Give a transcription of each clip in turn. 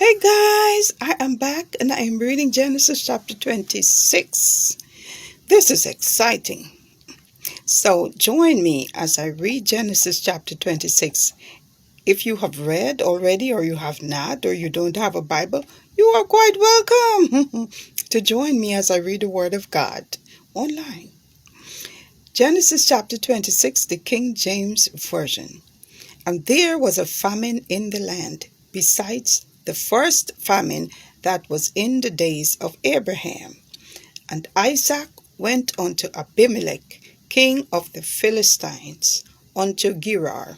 Hey guys, I am back and I am reading Genesis chapter 26. This is exciting. So join me as I read Genesis chapter 26. If you have read already or you have not or you don't have a Bible, you are quite welcome to join me as I read the Word of God online. Genesis chapter 26, the King James Version. And there was a famine in the land, besides the first famine that was in the days of Abraham. And Isaac went unto Abimelech, king of the Philistines, unto Gerar.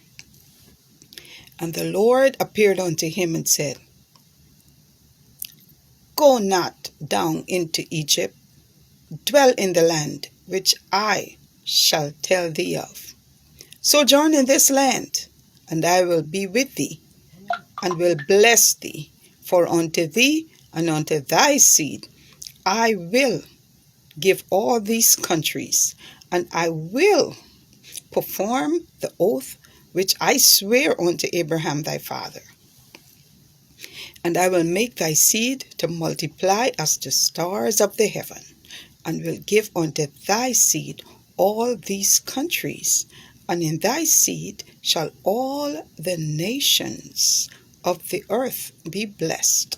And the Lord appeared unto him and said, Go not down into Egypt, dwell in the land which I shall tell thee of. Sojourn in this land, and I will be with thee, and will bless thee, for unto thee and unto thy seed I will give all these countries, and I will perform the oath which I swear unto Abraham thy father. And I will make thy seed to multiply as the stars of the heaven, and will give unto thy seed all these countries, and in thy seed shall all the nations of the earth be blessed,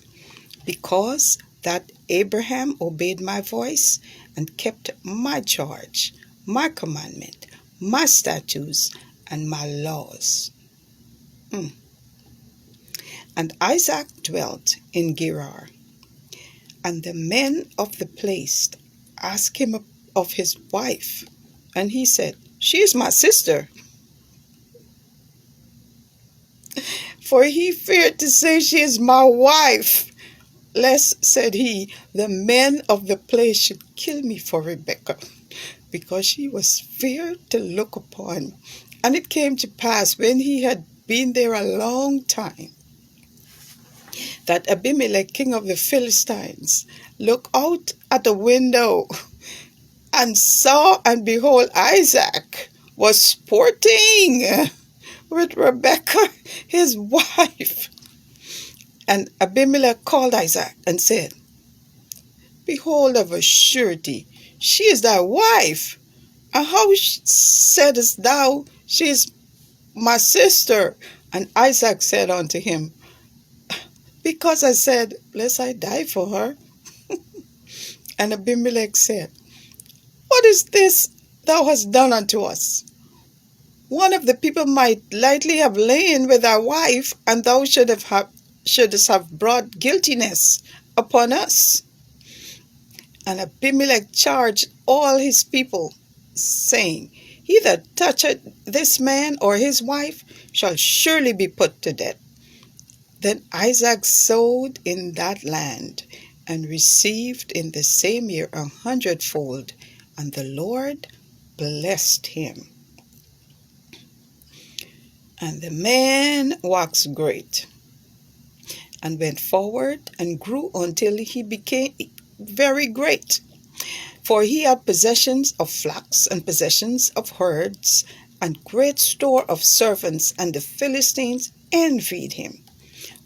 because that Abraham obeyed my voice and kept my charge, my commandment, my statutes, and my laws. And Isaac dwelt in Gerar. And the men of the place asked him of his wife, and he said, She is my sister. For he feared to say, She is my wife, lest, said he, the men of the place should kill me for Rebekah, because she was fair to look upon. And it came to pass, when he had been there a long time, that Abimelech, king of the Philistines, looked out at the window and saw, and behold, Isaac was sporting with Rebekah, his wife. And Abimelech called Isaac and said, Behold, of a surety, she is thy wife. And how saidest thou, She is my sister? And Isaac said unto him, Because I said, Lest I die for her. And Abimelech said, What is this thou hast done unto us? One of the people might lightly have lain with thy wife, and thou shouldst have brought guiltiness upon us. And Abimelech charged all his people, saying, He that toucheth this man or his wife shall surely be put to death. Then Isaac sowed in that land, and received in the same year 100-fold, and the Lord blessed him. And the man waxed great, and went forward, and grew until he became very great. For he had possessions of flocks, and possessions of herds, and great store of servants, and the Philistines envied him.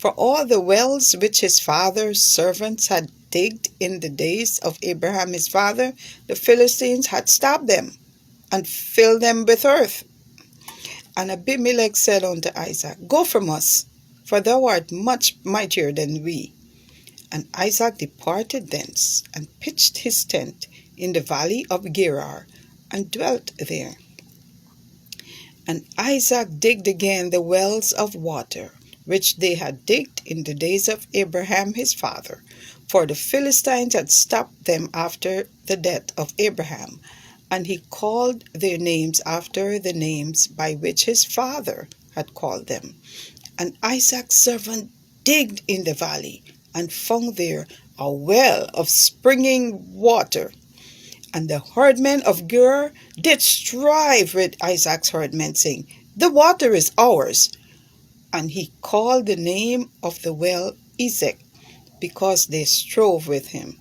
For all the wells which his father's servants had digged in the days of Abraham his father, the Philistines had stopped them, and filled them with earth. And Abimelech said unto Isaac, Go from us, for thou art much mightier than we. And Isaac departed thence, and pitched his tent in the valley of Gerar, and dwelt there. And Isaac digged again the wells of water, which they had digged in the days of Abraham his father, for the Philistines had stopped them after the death of Abraham. And he called their names after the names by which his father had called them. And Isaac's servant digged in the valley, and found there a well of springing water. And the herdmen of Gerar did strive with Isaac's herdmen, saying, The water is ours. And he called the name of the well Esek, because they strove with him.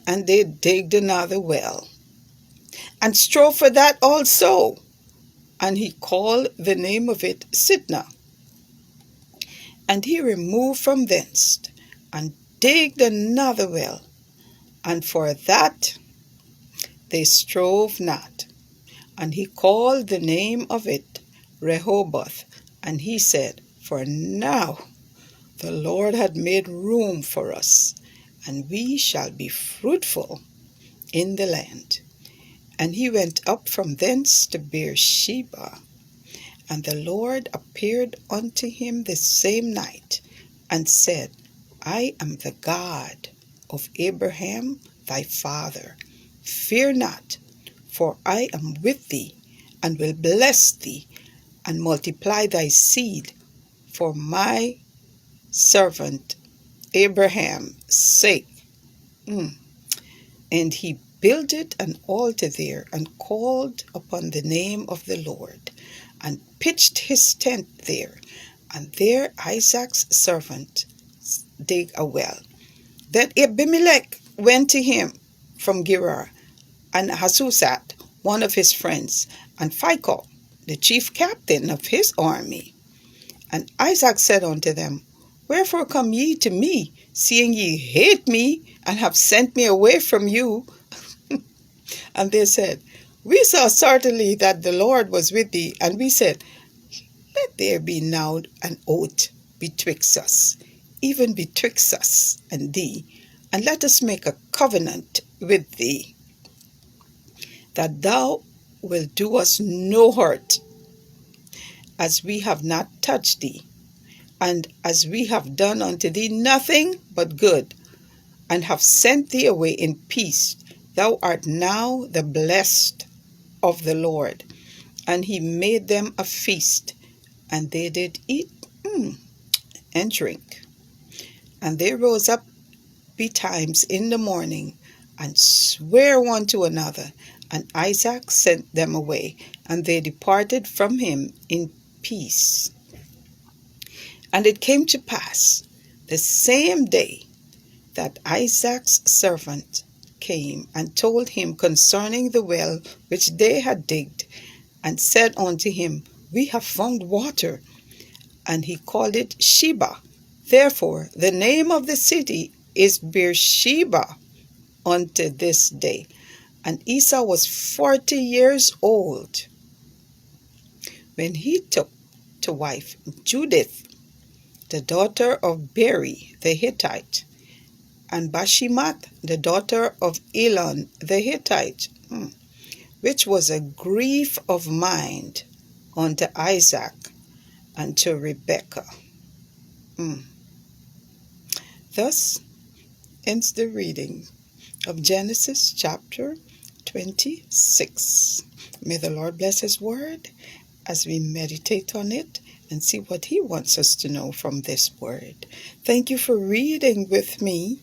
And they digged another well, and strove for that also. And he called the name of it Sitnah. And he removed from thence, and digged another well, and for that they strove not. And he called the name of it Rehoboth. And he said, For now the Lord had made room for us, and we shall be fruitful in the land. And he went up from thence to Beersheba. And the Lord appeared unto him the same night, and said, I am the God of Abraham thy father. Fear not, for I am with thee, and will bless thee, and multiply thy seed for my servant Abraham's sake. And he builded an altar there, and called upon the name of the Lord, and pitched his tent there. And there Isaac's servant dig a well. Then Abimelech went to him from Gerar, and Hasusat, one of his friends, and Phicol, the chief captain of his army. And Isaac said unto them, Wherefore come ye to me, seeing ye hate me, and have sent me away from you? And they said, We saw certainly that the Lord was with thee, and we said, Let there be now an oath betwixt us, even betwixt us and thee, and let us make a covenant with thee, that thou wilt do us no hurt, as we have not touched thee, and as we have done unto thee nothing but good, and have sent thee away in peace. Thou art now the blessed of the Lord. And he made them a feast, and they did eat and drink. And they rose up betimes in the morning, and sware one to another. And Isaac sent them away, and they departed from him in peace. And it came to pass the same day that Isaac's servant came and told him concerning the well which they had digged, and said unto him, We have found water. And he called it Sheba. Therefore the name of the city is Beersheba unto this day. And Esau was 40 years old when he took to wife Judith, the daughter of Beri the Hittite, and Bashemath, the daughter of Elon the Hittite, which was a grief of mind unto Isaac and to Rebekah. Thus ends the reading of Genesis chapter 26. May the Lord bless his word as we meditate on it and see what he wants us to know from this word. Thank you for reading with me.